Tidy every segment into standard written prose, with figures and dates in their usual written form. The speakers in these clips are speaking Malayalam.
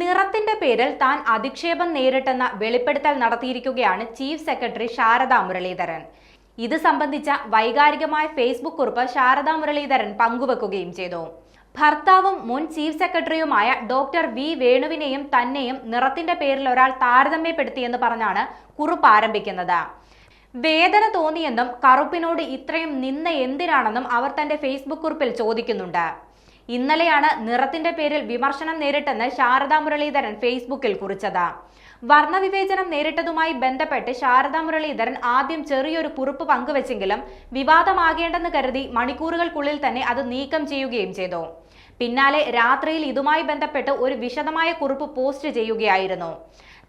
നിറത്തിന്റെ പേരിൽ താൻ അധിക്ഷേപം നേരിട്ടെന്ന വെളിപ്പെടുത്തൽ നടത്തിയിരിക്കുകയാണ് ചീഫ് സെക്രട്ടറി ശാരദാ മുരളീധരൻ. ഇത് സംബന്ധിച്ച വൈകാരികമായ ഫേസ്ബുക്ക് കുറിപ്പ് ശാരദാ മുരളീധരൻ പങ്കുവെക്കുകയും ചെയ്തു. ഭർത്താവും മുൻ ചീഫ് സെക്രട്ടറിയുമായ ഡോക്ടർ വി വേണുവിനെയും തന്നെയും നിറത്തിന്റെ പേരിൽ ഒരാൾ താരതമ്യപ്പെടുത്തിയെന്ന് പറഞ്ഞാണ് കുറിപ്പ് ആരംഭിക്കുന്നത്. വേദന തോന്നിയെന്നും കറുപ്പിനോട് ഇത്രയും നിന്ന എന്തിനാണെന്നും അവർ തന്റെ ഫേസ്ബുക്ക് കുറിപ്പിൽ ചോദിക്കുന്നുണ്ട്. ഇന്നലെയാണ് നിറത്തിന്റെ പേരിൽ വിമർശനം നേരിട്ടെന്ന് ശാരദാ മുരളീധരൻ ഫേസ്ബുക്കിൽ കുറിച്ചത്. വർണ്ണവിവേചനം നേരിട്ടതുമായി ബന്ധപ്പെട്ട് ശാരദാ മുരളീധരൻ ആദ്യം ചെറിയൊരു കുറിപ്പ് പങ്കുവെച്ചെങ്കിലും വിവാദമാകേണ്ടെന്ന് കരുതി മണിക്കൂറുകൾക്കുള്ളിൽ തന്നെ അത് നീക്കം ചെയ്യുകയും ചെയ്തു. പിന്നാലെ രാത്രിയിൽ ഇതുമായി ബന്ധപ്പെട്ട് ഒരു വിശദമായ കുറിപ്പ് പോസ്റ്റ് ചെയ്യുകയായിരുന്നു.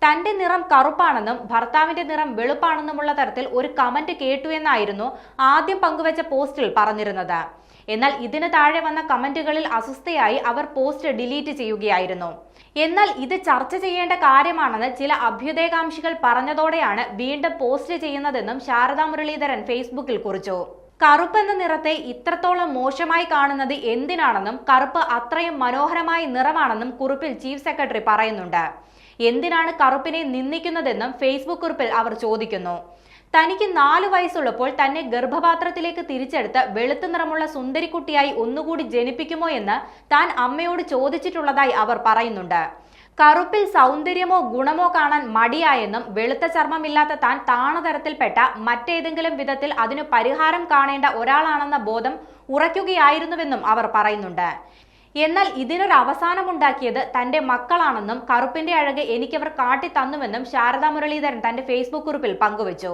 തന്റെ നിറം കറുപ്പാണെന്നും ഭർത്താവിന്റെ നിറം വെളുപ്പാണെന്നുമുള്ള തരത്തിൽ ഒരു കമന്റ് കേട്ടു എന്നായിരുന്നു ആദ്യം പങ്കുവച്ച പോസ്റ്റിൽ പറഞ്ഞിരുന്നത്. എന്നാൽ ഇതിന് താഴെ വന്ന കമന്റുകളിൽ അസ്വസ്ഥയായി അവർ പോസ്റ്റ് ഡിലീറ്റ് ചെയ്യുകയായിരുന്നു. എന്നാൽ ഇത് ചർച്ച ചെയ്യേണ്ട കാര്യമാണെന്ന് ചില അഭ്യുദയകാംക്ഷികൾ പറഞ്ഞതോടെയാണ് വീണ്ടും പോസ്റ്റ് ചെയ്യുന്നതെന്നും ശാരദാ മുരളീധരൻ ഫേസ്ബുക്കിൽ കുറിച്ചു. കറുപ്പ് എന്ന നിറത്തെ ഇത്രത്തോളം മോശമായി കാണുന്നത് എന്തിനാണെന്നും കറുപ്പ് അത്രയും മനോഹരമായ നിറമാണെന്നും കുറിപ്പിൽ ചീഫ് സെക്രട്ടറി പറയുന്നുണ്ട്. എന്തിനാണ് കറുപ്പിനെ നിന്ദിക്കുന്നതെന്നും ഫേസ്ബുക്ക് കുറിപ്പിൽ അവർ ചോദിക്കുന്നു. തനിക്ക് 4 വയസ്സുള്ളപ്പോൾ തന്നെ ഗർഭപാത്രത്തിലേക്ക് തിരിച്ചെടുത്ത് വെളുത്ത നിറമുള്ള സുന്ദരിക്കുട്ടിയായി ഒന്നുകൂടി ജനിപ്പിക്കുമോ എന്ന് താൻ അമ്മയോട് ചോദിച്ചിട്ടുള്ളതായി അവർ പറയുന്നുണ്ട്. കറുപ്പിൽ സൗന്ദര്യമോ ഗുണമോ കാണാൻ മടിയായെന്നും വെളുത്ത ചർമ്മമില്ലാത്ത താൻ താണതരത്തിൽപ്പെട്ട മറ്റേതെങ്കിലും വിധത്തിൽ അതിനു പരിഹാരം കാണേണ്ട ഒരാളാണെന്ന ബോധം ഉറയ്ക്കുകയായിരുന്നുവെന്നും അവർ പറയുന്നുണ്ട്. എന്നാൽ ഇതിനൊരു അവസാനമുണ്ടാക്കിയത് തന്റെ മക്കളാണെന്നും കറുപ്പിന്റെ അഴക് എനിക്കവർ കാട്ടിത്തന്നുവെന്നും ശാരദാ മുരളീധരൻ തന്റെ ഫേസ്ബുക്ക് കുറിപ്പിൽ പങ്കുവച്ചു.